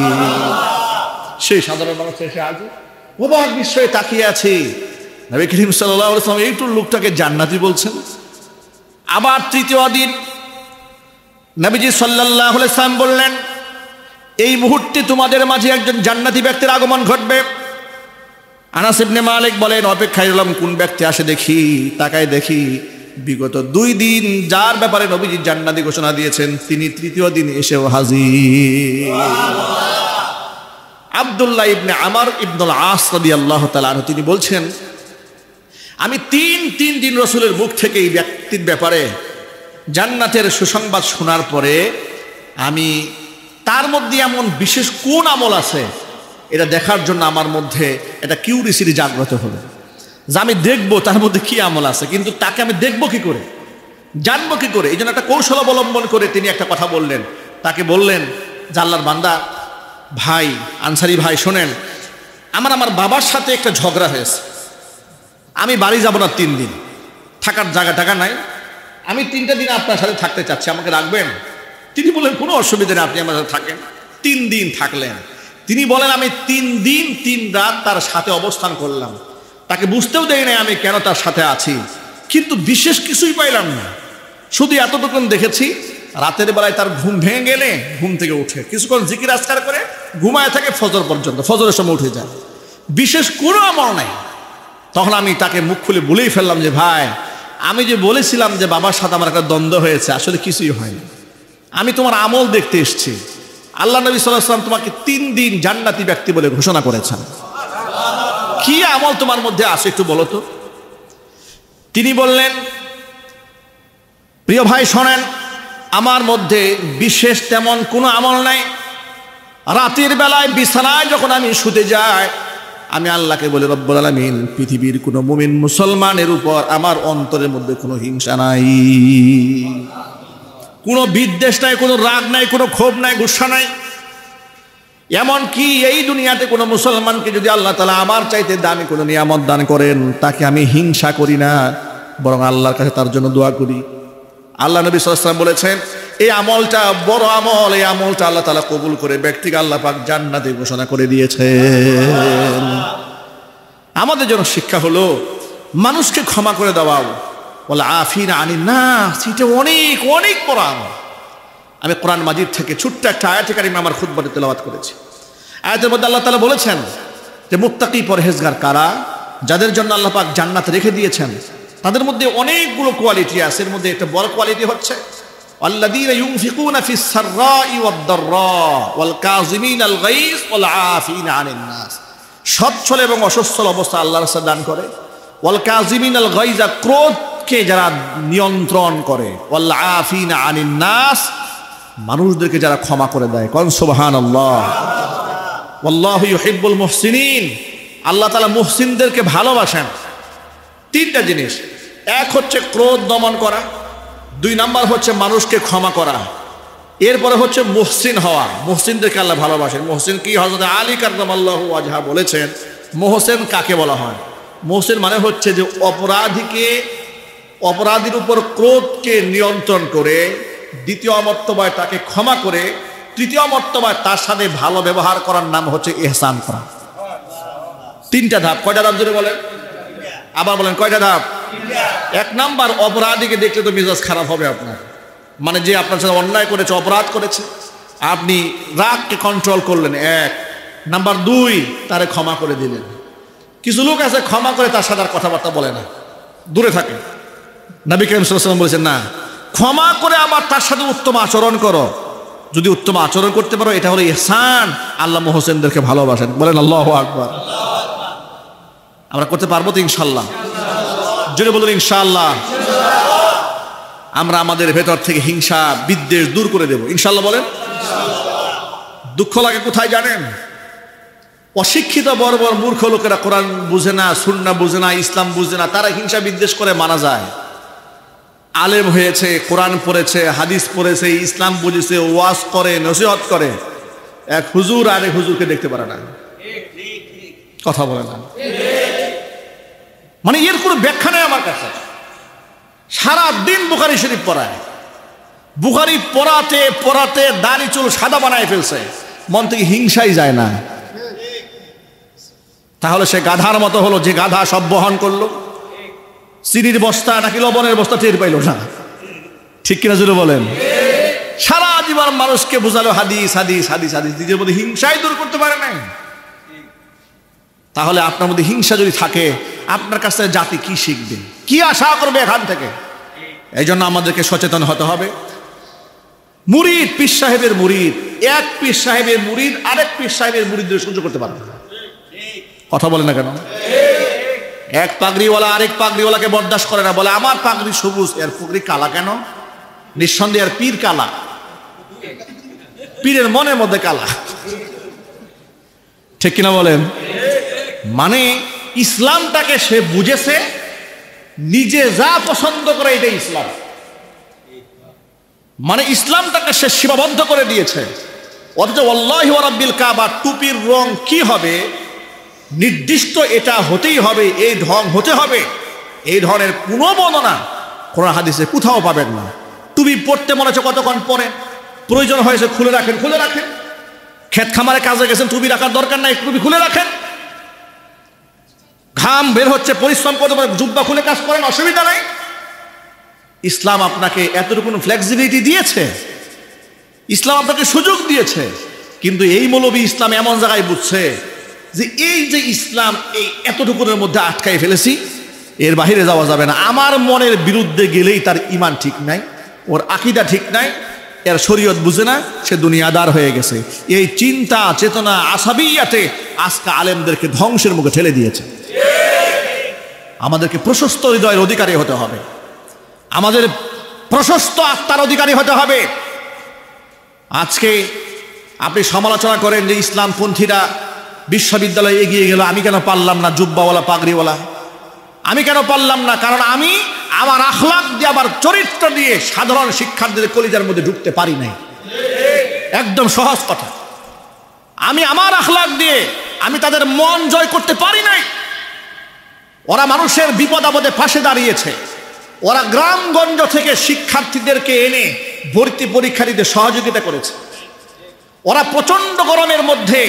সেই সাধারণ মানুষ এসে হাজির, অবাক বিস্ময়ে তাকিয়ে আছে। নবী করিম সাল্লাল্লাহু আলাইহি ওয়াসাল্লাম এইটুকু লোকটাকে জান্নাতি বলছেন। আবার তৃতীয় দিন নবীজি সাল্লাল্লাহু আলাইহি ওয়াসাল্লাম বললেন, এই মুহূর্তে তোমাদের মাঝে একজন জান্নাতি ব্যক্তির আগমন ঘটবে। আনাস ইবনে মালিক বলেন, অপেক্ষায় রইলাম কোন ব্যক্তি আসে দেখি। তাকায় দেখি, বিগত 2 দিন যার ব্যাপারে নবীজি জান্নাতি ঘোষণা দিয়েছেন, তিনি তৃতীয় দিন এসেও হাজির। আব্দুল্লাহ ইবনে আমর ইবনুল আস রাদিয়াল্লাহু তাআলা আনহু, তিনি বলছেন, আমি তিন দিন রাসূলের মুখ থেকে এই ব্যক্তির ব্যাপারে জান্নাতের সুসংবাদ শোনার পরে আমি তার মধ্যে এমন বিশেষ কোন আমল আছে এটা দেখার জন্য আমার মধ্যে এটা কিউরিসিটি জাগ্রত হলো, যে আমি দেখবো তার মধ্যে কি আমল আছে। কিন্তু তাকে আমি দেখবো কি করে, জানবো কি করে? এই জন্য একটা কৌশল অবলম্বন করে তিনি একটা কথা বললেন। তাকে বললেন, যে আল্লাহর বান্দা, ভাই আনসারি ভাই, শোনেন, আমার বাবার সাথে একটা ঝগড়া হয়েছে। আমি বাড়ি যাব না 3 দিন, থাকার জায়গা টাকা নাই, আমি 3টা দিন আপনার সাথে থাকতে চাচ্ছি, আমাকে রাখবেন? তিনি বলেন, কোনো অসুবিধা নেই, আপনি আমার সাথে থাকেন। 3 দিন থাকলেন। তিনি বলেন, আমি 3 দিন 3 রাত তার সাথে অবস্থান করলাম, তাকে বুঝতেও দেই নাই আমি কেন তার সাথে আছি, কিন্তু বিশেষ কিছুই পাইলাম না। শুধু এতটুকু দেখেছি, রাতের বেলায় তার ঘুম ভেঙে গেলে ঘুম থেকে উঠে কিছুক্ষণ জিকির আজকার করে ঘুমায় থাকে ফজর পর্যন্ত, ফজরের সময় উঠে যায়, বিশেষ কোনো আমল নাই। তখন আমি তাকে মুখ খুলে বলেই ফেললাম যে ভাই, আমি যে বলেছিলাম যে বাবার সাথে আমার একটা দ্বন্দ্ব হয়েছে, আসলে কিছুই হয়নি, আমি তোমার আমল দেখতে এসেছি। আল্লাহ নবী সাল্লাল্লাহু আলাইহি ওয়াসাল্লাম তোমাকে 3 দিন জান্নাতি ব্যক্তি বলে ঘোষণা করেছেন, কি আমল তোমার মধ্যে আছে একটু বলো তো। তিনি বললেন, প্রিয় ভাই শোনেন, আমার মধ্যে বিশেষ তেমন কোনো আমল নাই। রাতের বেলায় বিছানায় যখন আমি শুতে যাই, আমি আল্লাহকে বলি, রব্বুল আলামিন, পৃথিবীর কোনো মুমিন মুসলমানের উপর আমার অন্তরের মধ্যে কোনো হিংসা নাই, কোনো বিদ্বেষ নাই, কোনো রাগ নাই, কোনো ক্ষোভ নাই, গুসা নাই। এমনকি এই দুনিয়াতে কোনো মুসলমানকে যদি আল্লাহ তাআলা আমার চাইতে দামি কোনো নিয়ামত দান করেন, তাকে আমি হিংসা করি না, বরং আল্লাহর কাছে তার জন্য দোয়া করি। আল্লাহ নবী সাল্লাল্লাহু আলাইহি ওয়াসাল্লাম বলেছেন, এই আমলটা বড় আমল, এই আমলটা আল্লাহ তাআলা কবুল করে ব্যক্তিকে আল্লাহ পাক জান্নাতে ঘোষণা করে দিয়েছেন। আমাদের জন্য শিক্ষা হলো মানুষকে ক্ষমা করে দেওয়া, বলে আফিনা আনিন নাস, এটা অনেক অনেক বড় আমল। আমি কোরআন মাজিদ থেকে ছোট্ট একটা আয়াতে কারিমা আমার খুতবাতে তেলাওয়াত করেছি। আয়াতের মধ্যে আল্লাহ তাআলা বলেছেন যে মুত্তাকি পরহেজগার কারা, যাদের জন্য আল্লাহ পাক জান্নাত রেখে দিয়েছেন, তাদের মধ্যে অনেকগুলো কোয়ালিটি আছে। এর মধ্যে একটা বড় কোয়ালিটি হচ্ছে আল্লাযীনা ইউনফিকুনা ফিস সাররাই ওয়াদ দাররা ওয়াল কাযিমিনাল গায়জ ওয়াল আফিনা আনিন নাস। সচ্ছল এবং অসচ্ছল অবস্থা আল্লাহর রাস্তায় দান করে। ওয়াল কাযিমিনাল গায়জ, ক্রোধকে যারা নিয়ন্ত্রণ করে। ওয়াল আফিনা আনিন নাস, মানুষদেরকে যারা ক্ষমা করে দেয়। কোন সুবহানাল্লাহ। ওয়াল্লাহু ইউহিব্বুল মুহসিনিন, আল্লাহ তাআলা মুহসিনদেরকে ভালোবাসেন। 3টা জিনিস, এক হচ্ছে ক্রোধ দমন করা, 2 নাম্বার হচ্ছে মানুষকে ক্ষমা করা, এরপরে হচ্ছে মুহসিন হওয়া। মুহসিনদেরকে আল্লাহ ভালোবাসেন। মুহসিন কি হযরত আলী কাররামাল্লাহু ওয়াজহা বলেছেন, মুহসিন কাকে বলা হয়? মুহসিন মানে হচ্ছে যে অপরাধীর উপর ক্রোধকে নিয়ন্ত্রণ করে, দ্বিতীয় মর্তবায় তাকে ক্ষমা করে, তৃতীয় মর্তবায় তার সাথে ভালো ব্যবহার করার নাম হচ্ছে ইহসান করা। 3টা ধাপ। কয়টা ধাপ জোরে বলেন? আবার বলেন, কয়টা ধাপ? 1 নাম্বার, অপরাধীকে দেখলে তো মেজাজ খারাপ হবে আপনার, মানে যে আপনার সাথে অন্যায় করেছে, অপরাধ করেছে, আপনি রাগকে কন্ট্রোল করলেন। 1 নাম্বার 2, তারে ক্ষমা করে দিলেন। কিছু লোক আছে ক্ষমা করে তার সাথে আর কথাবার্তা বলে না, দূরে থাকে। নবী করিম সাল্লাল্লাহু আলাইহি ওয়াসাল্লাম বলেছেন, না, ক্ষমা করে আবার তার সাথে উত্তম আচরণ করো। যদি উত্তম আচরণ করতে পারো, এটা হলো ইহসান। আল্লাহ মুহসিনদেরকে ভালোবাসেন। বলেন আল্লাহু আকবার। আমরা করতে পারবো তো ইনশাআল্লাহ? জোরে বলুন ইনশাআল্লাহ। আমরা আমাদের ভেতর থেকে হিংসা বিদ্বেষ দূর করে দেব ইনশাআল্লাহ। বলেন। দুঃখ লাগে কোথায় জানেন? অশিক্ষিত বড় বড় মূর্খ লোকেরা কোরআন বুঝে না, সুন্নাহ বুঝে না, ইসলাম বুঝে না, তারা হিংসা বিদ্বেষ করে মারা যায়। আলেম হয়েছে, কোরআন পড়েছে, হাদিস পড়েছে, ইসলাম বুঝেছে, ওয়াজ করে, নসিহত করে, এক হুজুর আরেক হুজুরকে দেখতে পারে না, কথা বলে না। মানে এর কোনো ব্যাখ্যা নেই আমার কাছে। সারা দিন বুখারী শরীফ পড়ায়, বুখারী পড়াতে পড়াতে দাড়ি চুল সাদা বানায় ফেলছে, মন থেকে হিংসাই যায় না। তাহলে সে গাধার মতো হলো, যে গাধা সব বহন করলো। চিনির বস্তা নাকি লবণের বস্তা টের পাইল না, ঠিক কিনা জোরে বলেন? সারা জীবন মানুষকে বোঝালো হাদিস হাদিস হাদিস হাদিস, নিজের মধ্যে হিংসাই দূর করতে পারে নাই। তাহলে আপনার মধ্যে হিংসা যদি থাকে, আপনার কাছ থেকে জাতি কি শিখবে, কি আশা করবে এখান থেকে? এই জন্য আমাদেরকে সচেতন হতে হবে। মুরিদ, পীর সাহেবের মুরিদ, এক পীর সাহেবের মুরিদ আরেক পীর সাহেবের মুরিদদের সহ্য করতে পারবে না। কথা বলে না কেন? এক পাগড়িওয়ালা আরেক পাগড়িওয়ালাকে বরদাস্ত করে না, বলে আমার পাগড়ি সবুজ, এর পাগড়ি কালা কেন? নিঃসন্দেহে এর পীর কালা, পীরের মনের মধ্যে কালা, ঠিক কিনা বলেন? মানে ইসলামটাকে সে বুঝেছে, নিজে যা পছন্দ করে এটাই ইসলাম। মানে ইসলামটাকে সে সীমাবদ্ধ করে দিয়েছে। অথচ ওয়াল্লাহি ওয়া রাব্বিল কাবা, টুপির রং কি হবে নির্দিষ্ট, এটা হতেই হবে, এই ঢং হতে হবে, এই ধরনের কোনো বর্ণনা কোরআন হাদিসে কোথাও পাবেন না। টুপি পড়তে মনে হচ্ছে কতক্ষণ পরে, প্রয়োজন হয়েছে খুলে রাখেন, খুলে রাখেন। ক্ষেত খামারে কাজে গেছেন, টুপি রাখার দরকার নাই, টুপি খুলে রাখেন। ঘাম বের হচ্ছে, পরিশ্রম করতে পারে, জুব্বা খুলে কাজ করেন, অসুবিধা নাই। ইসলাম আপনাকে এতটুকু ফ্লেক্সিবিলিটি দিয়েছে, ইসলাম আপনাকে সুযোগ দিয়েছে। কিন্তু এই মৌলবী ইসলাম এমন জায়গায় বুঝছে যে এই যে ইসলাম এই এতটুকুর মধ্যে আটকাই ফেলেছি, এর বাহিরে যাওয়া যাবে না। আমার মনের বিরুদ্ধে গেলেই তার ঈমান ঠিক নাই, ওর আকীদা ঠিক নাই, এর শরীয়ত বুঝে না, সে দুনিয়াদার হয়ে গেছে। এই চিন্তা চেতনা আসাবিয়াতে আজকে আলেমদেরকে ধ্বংসের মুখে ঠেলে দিয়েছে। আমাদেরকে প্রশস্ত হৃদয়ের অধিকারী হতে হবে, আমাদের প্রশস্ত আত্মার অধিকারী হতে হবে। আজকে আপনি সমালোচনা করেন যে ইসলামপন্থীরা বিশ্ববিদ্যালয়ে এগিয়ে গেল, আমি কেন পারলাম না, জুব্বাওয়ালা পাগড়িওয়ালা আমি কেন পারলাম না? কারণ আমি আমার আখলাক দিয়ে, আমার চরিত্র দিয়ে সাধারণ শিক্ষার্থীদের কলিজার মধ্যে ঢুকতে পারি নাই। একদম সহজ কথা, আমি আমার আখলাক দিয়ে আমি তাদের মন জয় করতে পারি নাই। ওরা মানুষের বিপদ আপদে পাশে দাঁড়িয়েছে, ওরা গ্রামগঞ্জ থেকে শিক্ষার্থীদেরকে এনে ভর্তি পরীক্ষা দিতে সহযোগিতা করেছে, ওরা প্রচন্ড গরমের মধ্যে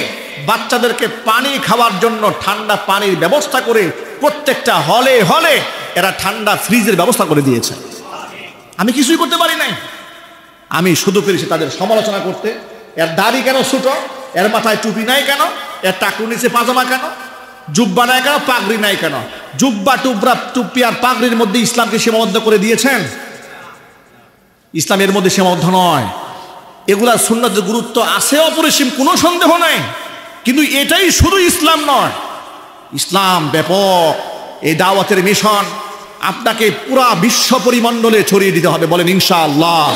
বাচ্চাদেরকে পানি খাওয়ার জন্য ঠান্ডা পানির ব্যবস্থা করে প্রত্যেকটা হলে হলে এরা ঠান্ডা ফ্রিজের ব্যবস্থা করে দিয়েছে। আমি কিছুই করতে পারি নাই, আমি শুধু পেরেছি তাদের সমালোচনা করতে। এর দাড়ি কেন ছোট, এর মাথায় টুপি নাই কেন, এর টাকুর নিচে পাজামা কেন, জুব্বা নাই কেন, পাগড়ি নাই কেন? জুব্বা টুবরা টুপি আর পাগড়ির মধ্যে ইসলামকে সীমাবদ্ধ করে দিয়েছেন? ইসলামের মধ্যে সীমাবদ্ধ নয়। এগুলা সুন্নতের গুরুত্ব আছে অপরিসীম, কোনো সন্দেহ নাই, কিন্তু এটাই শুধু ইসলাম নয়। ইসলাম ব্যাপক, এই দাওয়াতের মিশন আপনাকে পুরা বিশ্ব পরিমণ্ডলে ছড়িয়ে দিতে হবে। বলেন ইনশাআল্লাহ।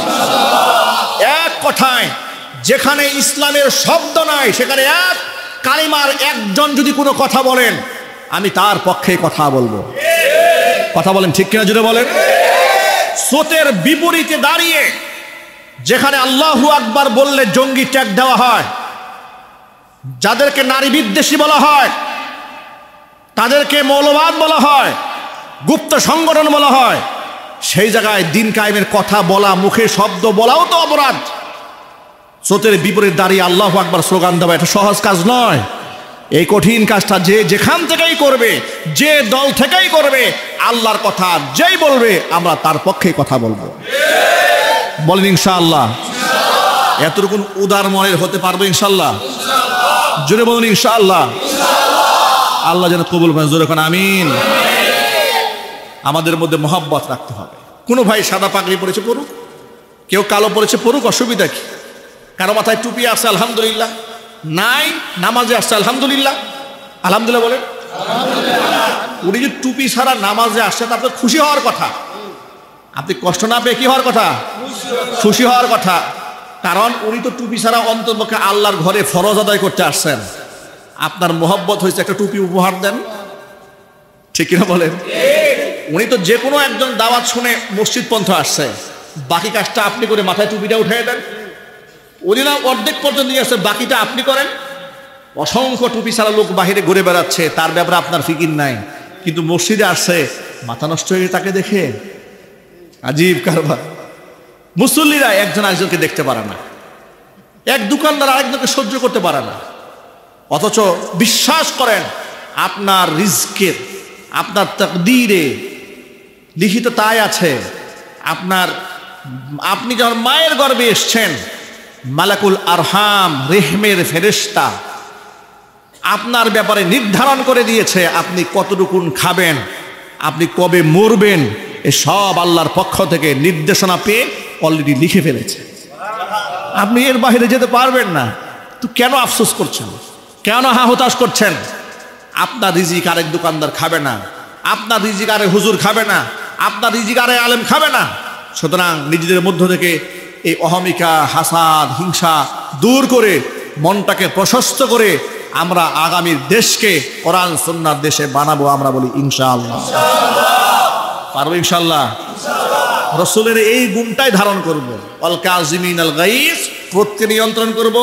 এক কথায়, যেখানে ইসলামের শব্দ নাই সেখানে এক কালিমার একজন যদি কোনো কথা বলেন, আমি তার পক্ষে কথা বলবো। কথা বলেন ঠিক কিনা, জুড়ে বলেন। স্রোতের বিপরীতে দাঁড়িয়ে যেখানে আল্লাহু আকবার বললে জঙ্গি ট্যাগ দেওয়া হয়, যাদেরকে নারী বিদ্বেষী বলা হয়, তাদেরকে মৌলবাদ বলা হয়, গুপ্ত সংগঠন বলা হয়, সেই জায়গায় দিন কায়েমের কথা বলা, মুখে শব্দ বলাও তো অপরাধ। স্রোতের বিপরীত দাঁড়িয়ে আল্লাহু আকবার স্লোগান দেওয়া এটা সহজ কাজ নয়। এই কঠিন কাজটা যে যেখান থেকেই করবে, যে দল থেকেই করবে, আল্লাহর কথা যেই বলবে আমরা তার পক্ষে কথা বলবো। বলেন ইনশাআল্লাহ। এতটুকু উদার মনের হতে পারবো ইনশাআল্লাহ। জোরে বলুন ইনশাআল্লাহ। আল্লাহ যেন কবুল করেন, জোরে কোন আমিন। আমাদের মধ্যে মহব্বত রাখতে হবে। কোনো ভাই সাদা পাগড়ি পরেছে পড়ুক, কেউ কালো পরেছে পড়ুক, অসুবিধা কি? কারো মাথায় টুপি আছে আলহামদুলিল্লাহ, নাই নামাজে আসছে আলহামদুলিল্লাহ। আলহামদুলিল্লাহ বলেন। উনি যদি টুপি ছাড়া নামাজে আসছে তা আপনার খুশি হওয়ার কথা। আপনি কষ্ট না পেয়ে কি হওয়ার কথা? খুশি হওয়ার কথা। কারণ উনি তো টুপি ছাড়া অন্ততপক্ষে আল্লাহর ঘরে ফরজ আদায় করতে আসছেন। আপনার মোহব্বত হয়েছে একটা টুপি উপহার দেন, ঠিক কিনা বলেন? উনি তো যে কোনো একজন দাওয়াত শুনে মসজিদ পন্থ আসছে, বাকি কাজটা আপনি করে মাথায় টুপিটা উঠিয়ে দেন। উনি না অর্ধেক পর্যন্ত নিয়ে আসছে, বাকিটা আপনি করেন। অসংখ্য টুপি ছাড়া লোক বাহিরে ঘুরে বেড়াচ্ছে, তার ব্যাপারে আপনার ফিকির নাই, কিন্তু মসজিদে আসছে মাথা নষ্ট হয়ে তাকে দেখে। আজীব কারবার। মুসল্লিরা একজন আরেকজনকে দেখতে পারে না, এক দোকানদার আরেকজনকে সহ্য করতে পারে না, অথচ বিশ্বাস করেন আপনার রিজকের, আপনার তাকদীরে লিখিত তাই আছে। আপনি যখন মায়ের গর্ভে এসছেন, মালাকুল আরহাম রেহমের ফেরেশতা আপনার ব্যাপারে নির্ধারণ করে দিয়েছে আপনি কতটুকুন খাবেন, আপনি কবে মরবেন, এসব আল্লাহর পক্ষ থেকে নির্দেশনা পেয়ে অলরেডি লিখে ফেলেছে। আপনি এর বাইরে যেতে পারবেন না, তো কেন আফসোস করছেন, কেন হতাশ করছেন? আপনার রিজিক আরেক দোকানদার খাবে না, আপনার রিজিক আরেক হুজুর খাবে না, আপনার রিজিক আরেক আলেম খাবে না। সুতরাং নিজেদের মধ্য থেকে এই অহমিকা, হাসাদ, হিংসা দূর করে মনটাকে প্রশস্ত করে আমরা আগামীর দেশকে কোরআন সুন্নাহর দেশে বানাবো। আমরা বলি ইনশাআল্লাহ। পারবো ইনশাআল্লাহ। রাসূলের এই গুণটাই ধারণ করব। ওয়াল কাযিমিনাল গাইজ, ক্রোধকে নিয়ন্ত্রণ করব।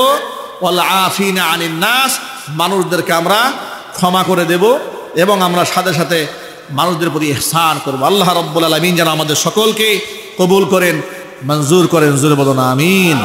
ওয়াল আফিনা আনিন নাস, মানুষদেরকে আমরা ক্ষমা করে দেব এবং আমরা সাথে সাথে মানুষদের প্রতি ইহসান করব। আল্লাহ রাব্বুল আলামিন যেন আমাদের সকলকে কবুল করেন, মঞ্জুর করেন। জোরে বলুন আমিন।